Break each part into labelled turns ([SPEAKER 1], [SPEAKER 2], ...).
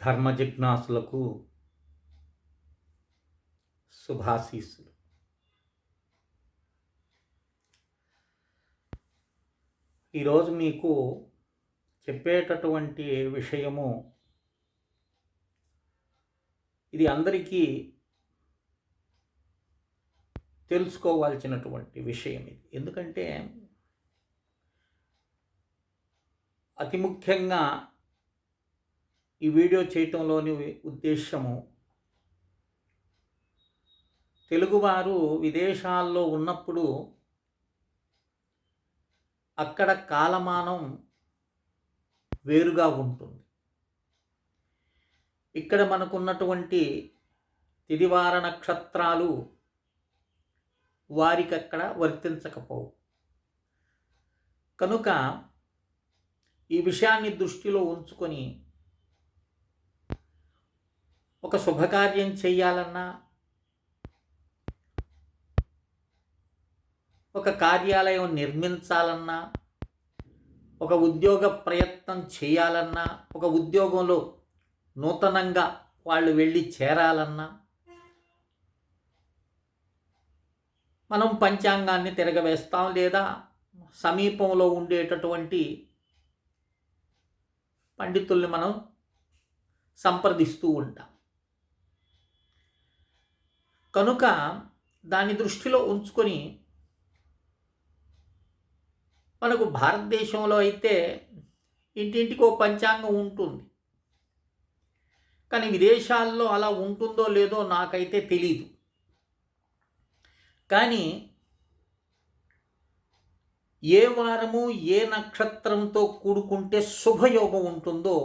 [SPEAKER 1] ధర్మ జిజ్ఞాసులకు శుభాశీస్సులు. ఈరోజు మీకు చెప్పేటటువంటి విషయము ఇది అందరికీ తెలుసుకోవాల్సినటువంటి విషయం ఇది. ఎందుకంటే అతి ముఖ్యంగా ఈ వీడియో చేయటంలోని ఉద్దేశము తెలుగువారు విదేశాల్లో ఉన్నప్పుడు అక్కడ కాలమానం వేరుగా ఉంటుంది. ఇక్కడ మనకున్నటువంటి తిదివార నక్షత్రాలు వారికి అక్కడ వర్తించకపోవు. కనుక ఈ విషయాన్ని దృష్టిలో ఉంచుకొని ఒక శుభకార్యం చేయాలన్నా, ఒక కార్యాలయం నిర్మించాలన్నా, ఒక ఉద్యోగ ప్రయత్నం చేయాలన్నా, ఒక ఉద్యోగంలో నూతనంగా వాళ్ళు వెళ్ళి చేరాలన్నా మనం పంచాంగాన్ని తిరగవేస్తాం, లేదా సమీపంలో ఉండేటటువంటి పండితుల్ని మనం సంప్రదిస్తూ ఉంటాం. కనుక దాన్ని దృష్టిలో ఉంచుకొని మనకు భారతదేశంలో అయితే ఇంటింటికి ఓ పంచాంగం ఉంటుంది. కానీ విదేశాల్లో అలా ఉంటుందో లేదో నాకైతే తెలీదు. కానీ ఏ వారము ఏ నక్షత్రంతో కూడుకుంటే శుభయోగం ఉంటుందో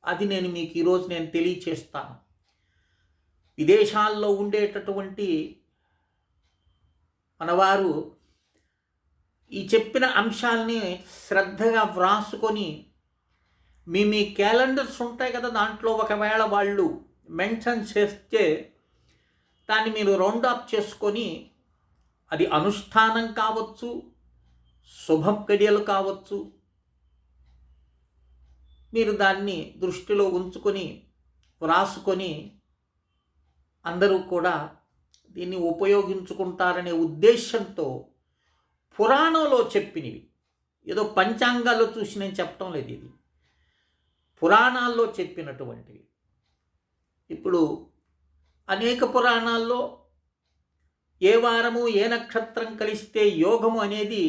[SPEAKER 1] అది మీకు ఈరోజు నేను తెలియచేస్తాను. విదేశాల్లో ఉండేటటువంటి మనవారు ఈ చెప్పిన అంశాలని శ్రద్ధగా వ్రాసుకొని మీ క్యాలెండర్స్ ఉంటాయి కదా, దాంట్లో ఒకవేళ వాళ్ళు మెన్షన్ చేస్తే దాన్ని మీరు రౌండ్ అప్ చేసుకొని, అది అనుష్ఠానం కావచ్చు, శుభం గడియలు కావచ్చు, మీరు దాన్ని దృష్టిలో ఉంచుకొని వ్రాసుకొని అందరూ కూడా దీన్ని ఉపయోగించుకుంటారనే ఉద్దేశంతో పురాణంలో చెప్పినవి, ఏదో పంచాంగాల్లో చూసి నేను చెప్పడం లేదు, ఇది పురాణాల్లో చెప్పినటువంటివి. ఇప్పుడు అనేక పురాణాల్లో ఏ వారము ఏ నక్షత్రం కలిస్తే యోగము అనేది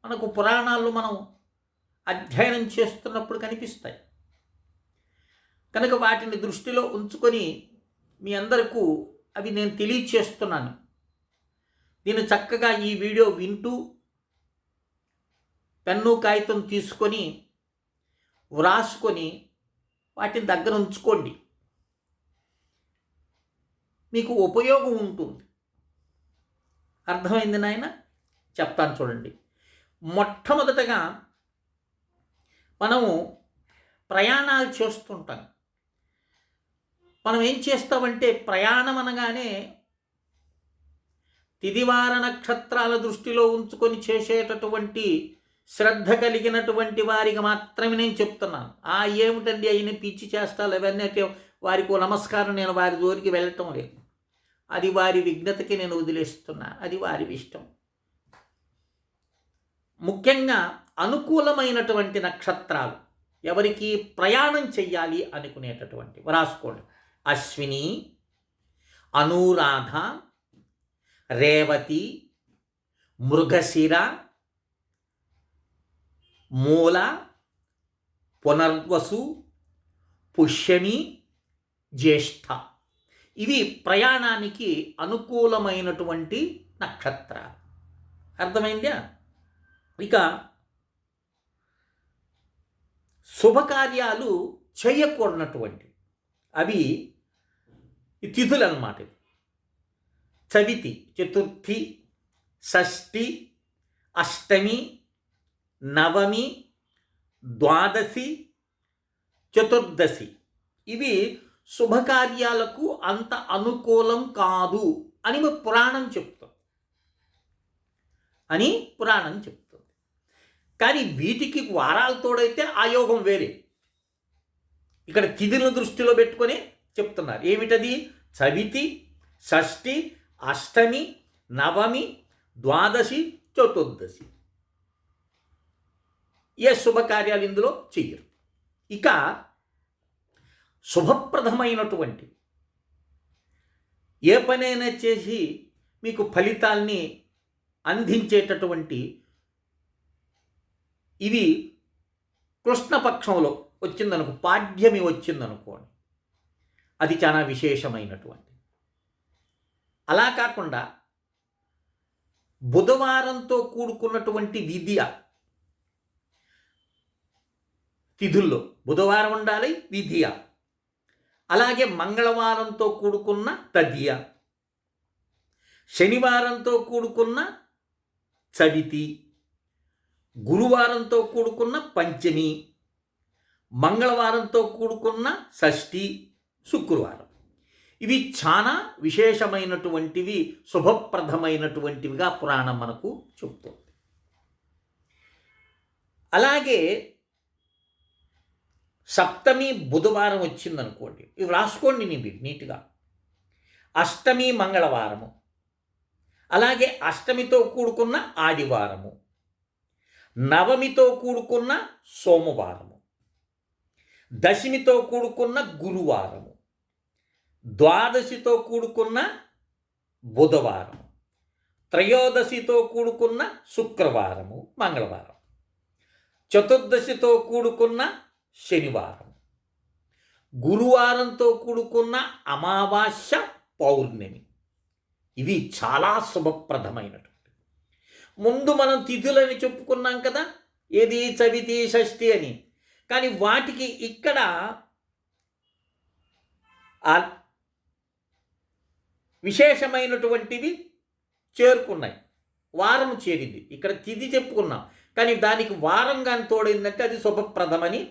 [SPEAKER 1] మనకు పురాణాల్లో మనం అధ్యయనం చేస్తున్నప్పుడు కనిపిస్తాయి. కనుక వాటిని దృష్టిలో ఉంచుకొని మీ అందరికీ అవి నేను తెలియచేస్తున్నాను. దీన్ని చక్కగా ఈ వీడియో వింటూ పెన్ను కాగితం తీసుకొని వ్రాసుకొని వాటిని దగ్గర ఉంచుకోండి, మీకు ఉపయోగం ఉంటుంది. అర్థమైంది నాయన? చెప్తాను చూడండి. మొట్టమొదటగా మనము ప్రయాణాలు చేస్తుంటాం. మనం ఏం చేస్తామంటే ప్రయాణం అనగానే తిదివార నక్షత్రాల దృష్టిలో ఉంచుకొని చేసేటటువంటి శ్రద్ధ కలిగినటువంటి వారికి మాత్రమే నేను చెప్తున్నాను. ఏమిటండి అయిన పిచ్చి చేస్తాలు అవన్నీ వారికి నమస్కారం, నేను వారి జోలికి వెళ్ళటం లేదు. అది వారి విఘ్నతకి నేను వదిలేస్తున్నాను, అది వారి ఇష్టం. ముఖ్యంగా అనుకూలమైనటువంటి నక్షత్రాలు ఎవరికి ప్రయాణం చెయ్యాలి అనుకునేటటువంటి రాసుకోండి. అశ్విని, అనురాధ, రేవతి, మృగశిర, మూల, పునర్వసు, పుష్యమి, జ్యేష్ఠ. ఇవి ప్రయాణానికి అనుకూలమైనటువంటి నక్షత్రాలు. అర్థమైందా? ఇక శుభకార్యాలు చేయకూడనటువంటి అవి తిథులు అన్నమాట. చవితి, చతుర్థి, షష్ఠి, అష్టమి, నవమి, ద్వాదశి, చతుర్దశి ఇవి శుభకార్యాలకు అంత అనుకూలం కాదు అని పురాణం చెప్తుంది. కానీ వీటికి వారాలు తోడైతే ఆ యోగం వేరే. ఇక్కడ తిథులను దృష్టిలో పెట్టుకొని చెప్తున్నారు. ఏమిటది? చవితి, షష్ఠి, అష్టమి, నవమి, ద్వాదశి, చతుర్దశి. ఏ శుభకార్యాలు ఇందులో చెయ్యరు. ఇక శుభప్రదమైనటువంటి ఏ పనైనా చేసి మీకు ఫలితాల్ని అందించేటటువంటి ఇవి కృష్ణపక్షంలో వచ్చిందనుకో, పాడ్యమి వచ్చిందనుకోండి, అది చాలా విశేషమైనటువంటి. అలా కాకుండా బుధవారంతో కూడుకున్నటువంటి విద్య, తిథుల్లో బుధవారం ఉండాలి విద్య, అలాగే మంగళవారంతో కూడుకున్న తదియ, శనివారంతో కూడుకున్న చవితి, గురువారంతో కూడుకున్న పంచమి, మంగళవారంతో కూడుకున్న షష్ఠి, శుక్రవారం. ఇవి చాలా విశేషమైనటువంటివి, శుభప్రదమైనటువంటివిగా పురాణం మనకు చెప్తుంది. అలాగే సప్తమి బుధవారం వచ్చిందనుకోండి, ఇవి రాసుకోండి నీట్గా. అష్టమి మంగళవారము, అలాగే అష్టమితో కూడుకున్న ఆదివారము, నవమితో కూడుకున్న సోమవారము, దశమితో కూడుకున్న గురువారము, ద్వాదశితో కూడుకున్న బుధవారం, త్రయోదశితో కూడుకున్న శుక్రవారము మంగళవారం, చతుర్దశితో కూడుకున్న శనివారం, గురువారంతో కూడుకున్న అమావాస్య పౌర్ణమి. ఇవి చాలా శుభప్రదమైనటువంటి. ముందు మనం తిథులని చెప్పుకున్నాం కదా, ఏది చవితి షష్ఠి అని. కానీ వాటికి ఇక్కడ విశేషమైనటువంటివి చేరుకున్నాయి, వారం చేరింది. ఇక్కడ తిథి చెప్పుకున్నాం, కానీ దానికి వారం కానీ తోడైందంటే అది శుభప్రదమని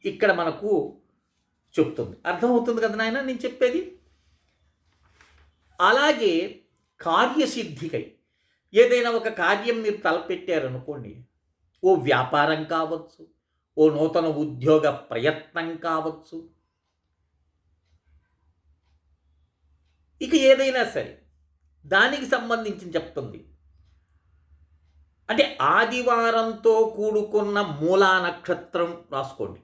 [SPEAKER 1] ఇక్కడ మనకు చెప్తుంది. అర్థమవుతుంది కదా నాయన నేను చెప్పేది? అలాగే కార్యసిద్ధికై ఏదైనా ఒక కార్యం మీరు తలపెట్టారనుకోండి, ఓ వ్యాపారం కావచ్చు, ఓ నూతన ఉద్యోగ ప్రయత్నం కావచ్చు, ఇక ఏదైనా సరే దానికి సంబంధించి చెప్తుంది. అంటే ఆదివారంతో కూడుకున్న మూలా నక్షత్రం రాసుకోండి,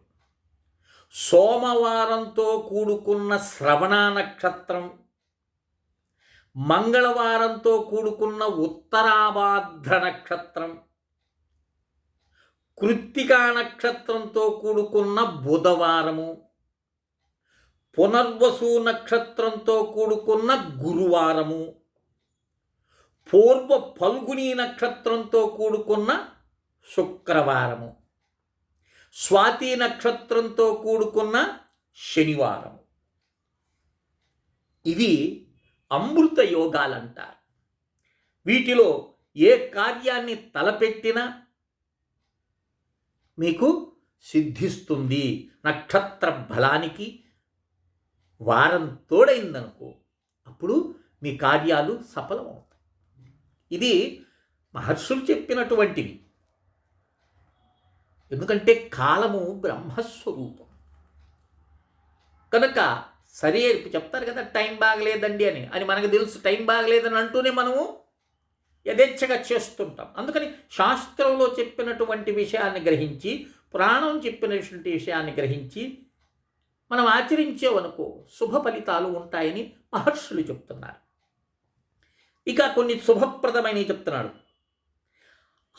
[SPEAKER 1] సోమవారంతో కూడుకున్న శ్రవణ నక్షత్రం, మంగళవారంతో కూడుకున్న ఉత్తరాభాద్ర నక్షత్రం, కృత్తికా నక్షత్రంతో కూడుకున్న బుధవారము, పునర్వసు నక్షత్రంతో కూడుకున్న గురువారము, పూర్వ ఫల్గుని నక్షత్రంతో కూడుకున్న శుక్రవారము, స్వాతి నక్షత్రంతో కూడుకున్న శనివారము. ఇవి అమృత యోగాలంటారు. వీటిలో ఏ కార్యాన్ని తలపెట్టినా మీకు సిద్ధిస్తుంది. నక్షత్ర బలానికి వారం తోడైందనుకో, అప్పుడు మీ కార్యాలు సఫలమవుతాయి. ఇది మహర్షులు చెప్పినటువంటివి. ఎందుకంటే కాలము బ్రహ్మస్వరూపం కనుక సరే చెప్తారు కదా, టైం బాగలేదండి అని మనకు తెలుసు. టైం బాగలేదని అంటూనే మనము యథేచ్ఛగా చేస్తుంటాం. అందుకని శాస్త్రంలో చెప్పినటువంటి విషయాన్ని గ్రహించి, పురాణం చెప్పినటువంటి విషయాన్ని గ్రహించి మనం ఆచరించేవనుకో శుభ ఫలితాలు ఉంటాయని మహర్షులు చెప్తున్నారు. ఇక కొన్ని శుభప్రదమైనవి చెప్తున్నాడు.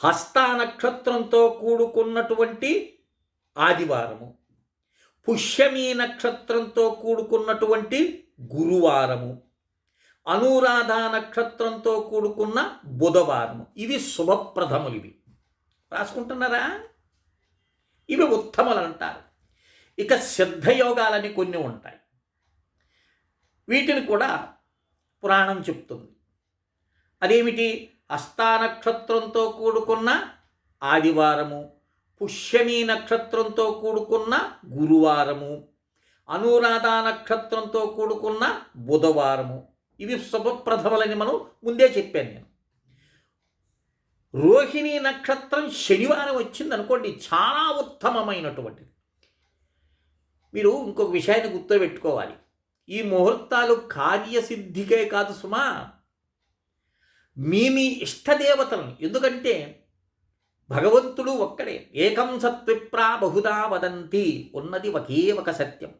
[SPEAKER 1] హస్త నక్షత్రంతో కూడుకున్నటువంటి ఆదివారము, పుష్యమి నక్షత్రంతో కూడుకున్నటువంటి గురువారము, అనురాధ నక్షత్రంతో కూడుకున్న బుధవారము. ఇవి శుభప్రదములు. ఇవి రాసుకుంటున్నారా? ఇవి ఉత్తములు అంటారు. ఇక సిద్ధయోగాలని కొన్ని ఉంటాయి. వీటిని కూడా పురాణం చెప్తుంది. అదేమిటి? హస్తా నక్షత్రంతో కూడుకున్న ఆదివారము, పుష్యమి నక్షత్రంతో కూడుకున్న గురువారము, అనురాధ నక్షత్రంతో కూడుకున్న బుధవారము. ఇవి శుభప్రదములని మనం ముందే చెప్పాను నేను. రోహిణి నక్షత్రం శనివారం వచ్చిందనుకోండి, చాలా ఉత్తమమైనటువంటిది. మీరు ఇంకొక విషయాన్ని గుర్తుపెట్టుకోవాలి. ఈ ముహూర్తాలు కార్యసిద్ధికే కాదు సుమా, మీ ఇష్టదేవతలను, ఎందుకంటే భగవంతుడు ఒక్కడే. ఏకం సత్విప్రా బహుదా వదంతి, ఉన్నది ఒకే ఒక సత్యం.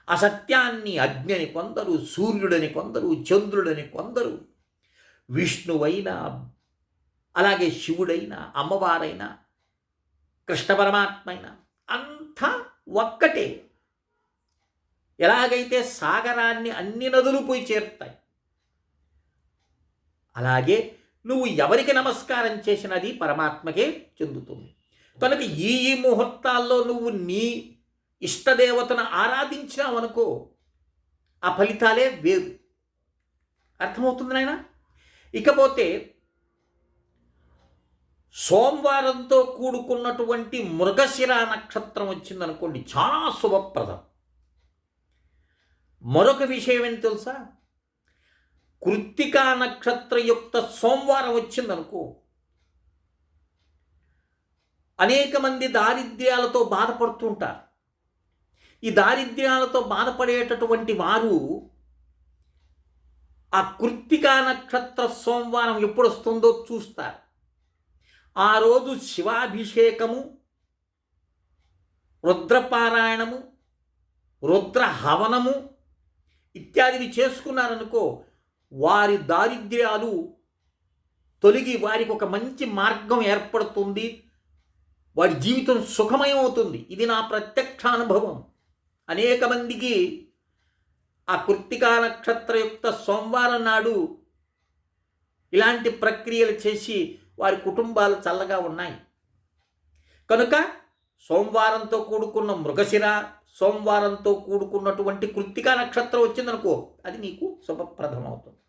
[SPEAKER 1] ఆ సత్యాన్ని అగ్నిని కొందరు, సూర్యుడని కొందరు, చంద్రుడని కొందరు, విష్ణువైనా, అలాగే శివుడైనా, అమ్మవారైనా, కృష్ణ పరమాత్మ అయినా అంతా ఒక్కటే. ఎలాగైతే సాగరాన్ని అన్ని నదులు పోయి చేరుతాయి, అలాగే నువ్వు ఎవరికి నమస్కారం చేసినది పరమాత్మకే చెందుతుంది. కనుక ఈ ముహూర్తాల్లో నువ్వు నీ ఇష్టదేవతను ఆరాధించినావనుకో, ఆ ఫలితాలే వేరు. అర్థమవుతుంది నాయన. ఇకపోతే సోమవారంతో కూడుకున్నటువంటి మృగశిర నక్షత్రం వచ్చిందనుకోండి, చాలా శుభప్రదం. మరొక విషయం ఏంటి తెలుసా? కృత్తికా నక్షత్రయుక్త సోమవారం వచ్చిందనుకో, అనేక మంది దారిద్ర్యాలతో బాధపడుతుంటారు. ఈ దారిద్ర్యాలతో బాధపడేటటువంటి వారు ఆ కృత్తికా నక్షత్ర సోమవారం ఎప్పుడు వస్తుందో చూస్తారు. ఆ రోజు శివాభిషేకము, రుద్రపారాయణము, రుద్ర హవనము ఇత్యాదివి చేసుకున్నారనుకో, వారి దారిద్ర్యాలు తొలగి వారికి ఒక మంచి మార్గం ఏర్పడుతుంది, వారి జీవితం సుఖమయం అవుతుంది. ఇది నా ప్రత్యక్ష అనుభవం. అనేక మందికి ఆ కృత్తికా నక్షత్రయుక్త సోమవారం నాడు ఇలాంటి ప్రక్రియలు చేసి వారి కుటుంబాలు చల్లగా ఉన్నాయి. కనుక సోమవారంతో కూడుకున్న మృగశిర, సోమవారంతో కూడుకున్నటువంటి కృత్తికా నక్షత్రం వచ్చిందనుకో, అది నీకు శుభప్రదమవుతుంది.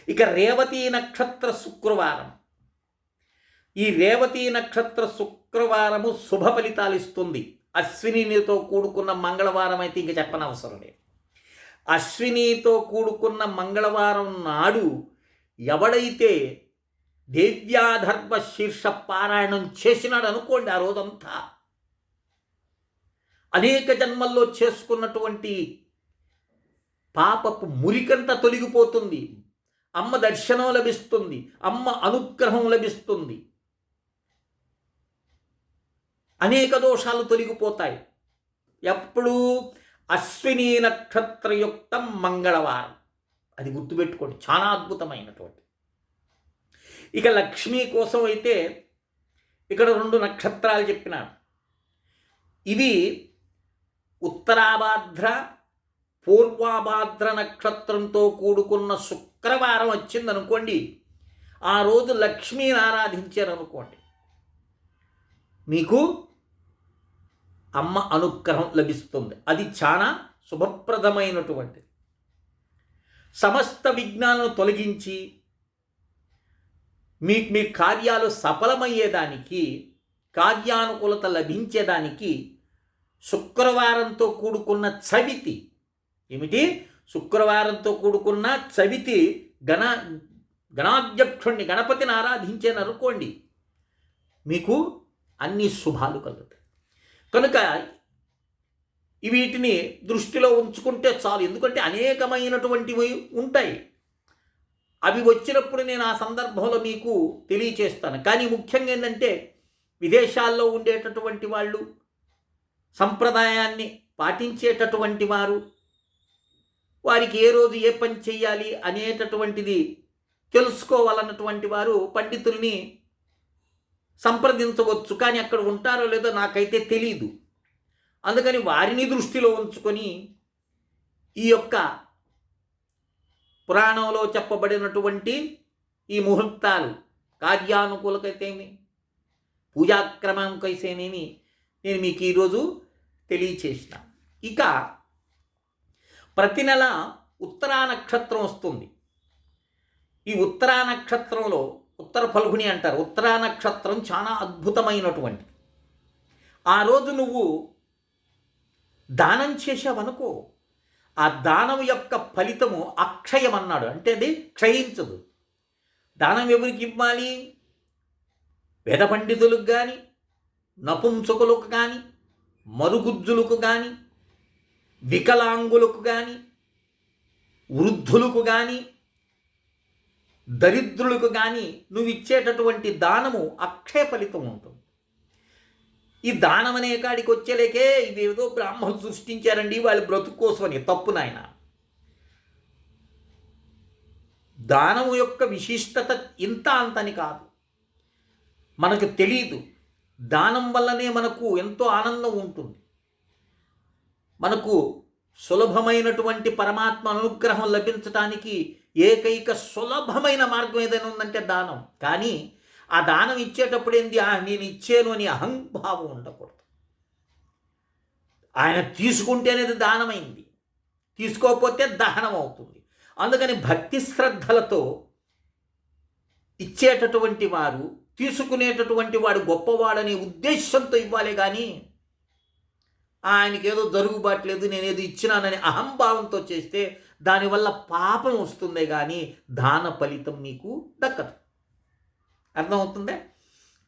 [SPEAKER 1] ఇక రేవతీ నక్షత్ర శుక్రవారం. ఈ రేవతీ నక్షత్ర శుక్రవారము శుభ ఫలితాలు ఇస్తుంది. అశ్వినితో కూడుకున్న మంగళవారం అయితే ఇంక చెప్పనవసరం లేదు. అశ్వినితో కూడుకున్న మంగళవారం నాడు ఎవడైతే దేవ్యాధర్మ శీర్ష పారాయణం చేసినాడు అనుకోండి, ఆ రోజంతా అనేక జన్మల్లో చేసుకున్నటువంటి పాపపు మురికంతా తొలగిపోతుంది. అమ్మ దర్శనం లభిస్తుంది, అమ్మ అనుగ్రహం లభిస్తుంది, అనేక దోషాలు తొలగిపోతాయి. ఎప్పుడు అశ్విని నక్షత్రయుక్తం మంగళవారం, అది గుర్తుపెట్టుకోండి, చాలా అద్భుతమైనటువంటి. ఇక లక్ష్మీ కోసం అయితే ఇక్కడ 2 నక్షత్రాలు చెప్పినాను. ఇవి ఉత్తరాభాద్ర, పూర్వాభాద్ర నక్షత్రంతో కూడుకున్న శుక్రవారం వచ్చిందనుకోండి, ఆ రోజు లక్ష్మీని ఆరాధించారనుకోండి, మీకు అమ్మ అనుగ్రహం లభిస్తుంది. అది చాలా శుభప్రదమైనటువంటి. సమస్త విఘ్నాలను తొలగించి మీ కార్యాలు సఫలమయ్యేదానికి, కార్యానుకూలత లభించేదానికి శుక్రవారంతో కూడుకున్న చవితి. ఏమిటి? శుక్రవారంతో కూడుకున్న చవితి గణాధ్యక్షుణ్ణి, గణపతిని ఆరాధించారనుకోండి, మీకు అన్ని శుభాలు కలుగుతాయి. కనుక వీటిని దృష్టిలో ఉంచుకుంటే చాలు. ఎందుకంటే అనేకమైనటువంటివి ఉంటాయి. అవి వచ్చినప్పుడు నేను ఆ సందర్భంలో మీకు తెలియచేస్తాను. కానీ ముఖ్యంగా ఏంటంటే, విదేశాల్లో ఉండేటటువంటి వాళ్ళు, సంప్రదాయాన్ని పాటించేటటువంటి వారు, వారికి ఏ రోజు ఏ పని చేయాలి అనేటటువంటిది తెలుసుకోవాలన్నటువంటి వారు పండితుల్ని సంప్రదించవచ్చు. కానీ అక్కడ ఉంటారో లేదో నాకైతే తెలీదు. అందుకని వారిని దృష్టిలో ఉంచుకొని ఈ యొక్క పురాణంలో చెప్పబడినటువంటి ఈ ముహూర్తాలు కార్యానుకూలకైతేమి, పూజాక్రమంకైతేనేమి నేను మీకు ఈరోజు తెలియచేసిన. ఇక ప్రతి నెల ఉత్తరా నక్షత్రం వస్తుంది. ఈ ఉత్తరా నక్షత్రంలో ఉత్తర ఫల్గుని అంటారు. ఉత్తరా నక్షత్రం చాలా అద్భుతమైనటువంటి. ఆ రోజు నువ్వు దానం చేసావనుకో, ఆ దానం యొక్క ఫలితము అక్షయం అన్నాడు. అంటే అది క్షయించదు. దానం ఎవరికి ఇవ్వాలి? వేద పండితులకు కానీ, నపుంసకులకు కానీ, మరుగుజ్జులకు కానీ, వికలాంగులకు కానీ, వృద్ధులకు కానీ, దరిద్రులకు కానీ నువ్వు ఇచ్చేటటువంటి దానము అక్షయ ఫలితం ఉంటుంది. ఈ దానం అనే కాడికి వచ్చేలేకే ఇదేదో బ్రాహ్మణులు సృష్టించారండి వాళ్ళ బ్రతుకు కోసమని. తప్పు నాయన. దానము యొక్క విశిష్టత ఇంత అంతని కాదు, మనకు తెలీదు. దానం వల్లనే మనకు ఎంతో ఆనందం ఉంటుంది. మనకు సులభమైనటువంటి పరమాత్మ అనుగ్రహం లభించటానికి ఏకైక సులభమైన మార్గం ఏదైనా ఉందంటే దానం. కానీ ఆ దానం ఇచ్చేటప్పుడు ఏంది, నేను ఇచ్చాను అని అహంభావం ఉండకూడదు. ఆయన తీసుకుంటేనేది దానమైంది, తీసుకోకపోతే దహనం అవుతుంది. అందుకని భక్తి శ్రద్ధలతో ఇచ్చేటటువంటి వారు, తీసుకునేటటువంటి వాడు గొప్పవాడనే ఉద్దేశంతో ఇవ్వాలి. కానీ ఆయనకి ఏదో జరుగుబాట్లేదు, నేనేదో ఇచ్చినానని అహంభావంతో చేస్తే దానివల్ల పాపం వస్తుందే కానీ దాన ఫలితం నీకు దక్కదు. అర్థమవుతుందే?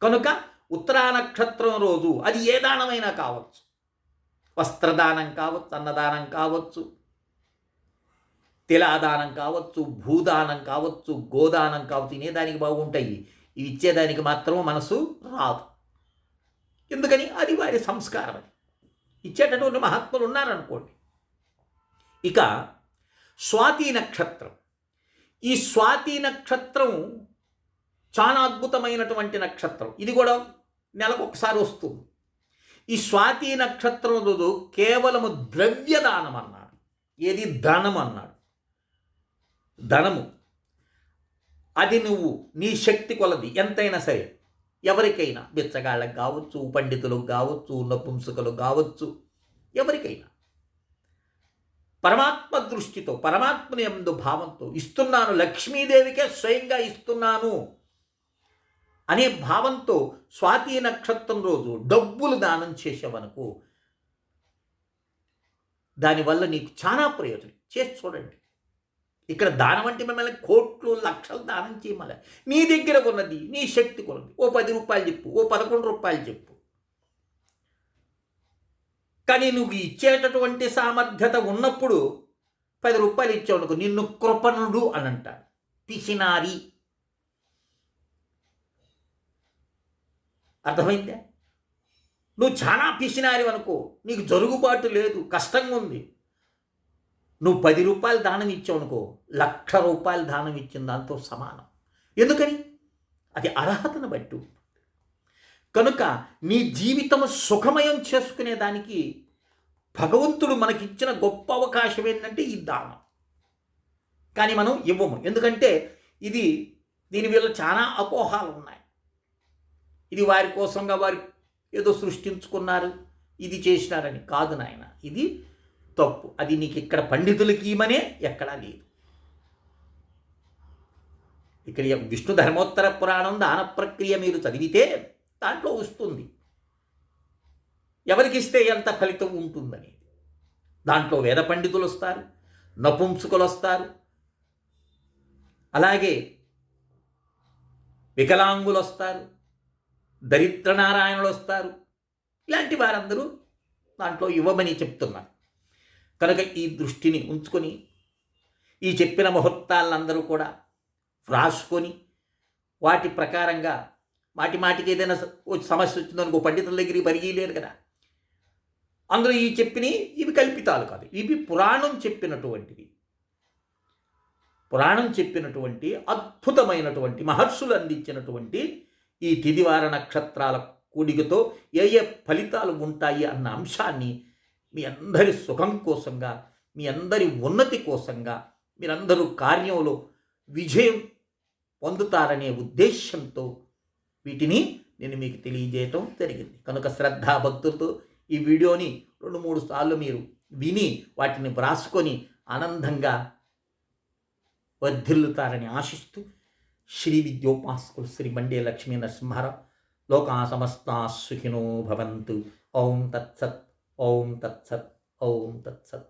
[SPEAKER 1] కనుక ఉత్తరా నక్షత్రం రోజు అది ఏ దానమైనా కావచ్చు, వస్త్రదానం కావచ్చు, అన్నదానం కావచ్చు, తిలాదానం కావచ్చు, భూదానం కావచ్చు, గోదానం కావచ్చు. తినేదానికి బాగుంటాయి, ఇవి ఇచ్చేదానికి మాత్రం మనసు రాదు. ఎందుకని? అది వారి సంస్కారం. అది ఇచ్చేటటువంటి మహాత్ములు ఉన్నారనుకోండి. ఇక స్వాతి నక్షత్రం. ఈ స్వాతి నక్షత్రం చాలా అద్భుతమైనటువంటి నక్షత్రం. ఇది కూడా నెలకు ఒకసారి వస్తుంది. ఈ స్వాతి నక్షత్రం రోజు కేవలము ద్రవ్యదానం అన్నాడు. ఏది? ధనం అన్నాడు. ధనము అది నువ్వు నీ శక్తి కొలది ఎంతైనా సరే, ఎవరికైనా, బిచ్చగాళ్ళకు కావచ్చు, పండితులకు కావచ్చు, నపుంసకులకు కావచ్చు, ఎవరికైనా పరమాత్మ దృష్టితో, పరమాత్మని యందు భావంతో ఇస్తున్నాను, లక్ష్మీదేవికే స్వయంగా ఇస్తున్నాను అనే భావంతో స్వాతి నక్షత్రం రోజు డబ్బులు దానం చేసేవనుకో, దానివల్ల నీకు చాలా ప్రయోజనం. చేసి చూడండి. ఇక్కడ దానం అంటే మిమ్మల్ని కోట్లు లక్షలు దానం చేయమని, నీ దగ్గర ఉన్నది, నీ శక్తి కొన్నది. ఓ 10 రూపాయలు చెప్పు, ఓ 11 రూపాయలు చెప్పు. కానీ నువ్వు ఇచ్చేటటువంటి సామర్థ్యత ఉన్నప్పుడు 10 రూపాయలు ఇచ్చావు అనుకో, నిన్ను కృపణుడు అని అంటాడు, పిసినారి. అర్థమైందా? నువ్వు చాలా పిసినారి అనుకో, నీకు జరుగుబాటు లేదు, కష్టంగా ఉంది. నువ్వు 10 రూపాయలు దానం ఇచ్చావు అనుకో, 1,00,000 రూపాయలు దానం ఇచ్చిన దాంతో సమానం. ఎందుకని? అది అర్హతను బట్టి. కనుక నీ జీవితం సుఖమయం చేసుకునేదానికి భగవంతుడు మనకిచ్చిన గొప్ప అవకాశం ఏంటంటే ఈ దానం. కానీ మనం ఇవ్వము. ఎందుకంటే దీని వల్ల చాలా అపోహాలు ఉన్నాయి. ఇది వారి కోసంగా వారు ఏదో సృష్టించుకున్నారు, ఇది చేసినారని కాదు నాయన. ఇది తప్పు. అది నీకు ఇక్కడ పండితులకి ఇమనే ఎక్కడా లేదు. ఇక్కడ విష్ణు ధర్మోత్తర పురాణం దాన ప్రక్రియ మీరు చదివితే దాంట్లో వస్తుంది ఎవరికి ఇస్తే ఎంత ఫలితం ఉంటుందని. దాంట్లో వేద పండితులు వస్తారు, నపుంసకులు వస్తారు, అలాగే వికలాంగులు వస్తారు, దరిద్ర నారాయణులు వస్తారు. ఇలాంటి వారందరూ దాంట్లో ఇవ్వమని చెప్తున్నారు. కనుక ఈ దృష్టిని ఉంచుకొని ఈ చెప్పిన ముహూర్తాలందరూ కూడా వ్రాసుకొని వాటి ప్రకారంగా మాటికి ఏదైనా సమస్య వచ్చిందనుకో పండితుల దగ్గరికి పరిగీలేరు కదా. అందులో ఈ చెప్పినవి ఇవి కల్పితాలు కాదు, ఇవి పురాణం చెప్పినటువంటి అద్భుతమైనటువంటి మహర్షులు అందించినటువంటి ఈ తిదివార నక్షత్రాల కూడికతో ఏ ఫలితాలు ఉంటాయి అన్న అంశాన్ని మీ అందరి సుఖం కోసంగా, మీ అందరి ఉన్నతి కోసంగా, మీరందరూ కార్యంలో విజయం పొందుతారనే ఉద్దేశంతో వీటిని నేను మీకు తెలియజేయటం జరిగింది. కనుక శ్రద్ధాభక్తులతో ఈ వీడియోని 2-3 సార్లు మీరు విని వాటిని వ్రాసుకొని ఆనందంగా వర్ధిల్లుతారని ఆశిస్తూ శ్రీ విద్యోపాసకులు శ్రీ బండే లక్ష్మీ నరసింహారావు లోకా సమస్తా సుఖినో భవంతు. ఓం తత్సత్. ఓం తత్సత్. ఓం తత్సత్.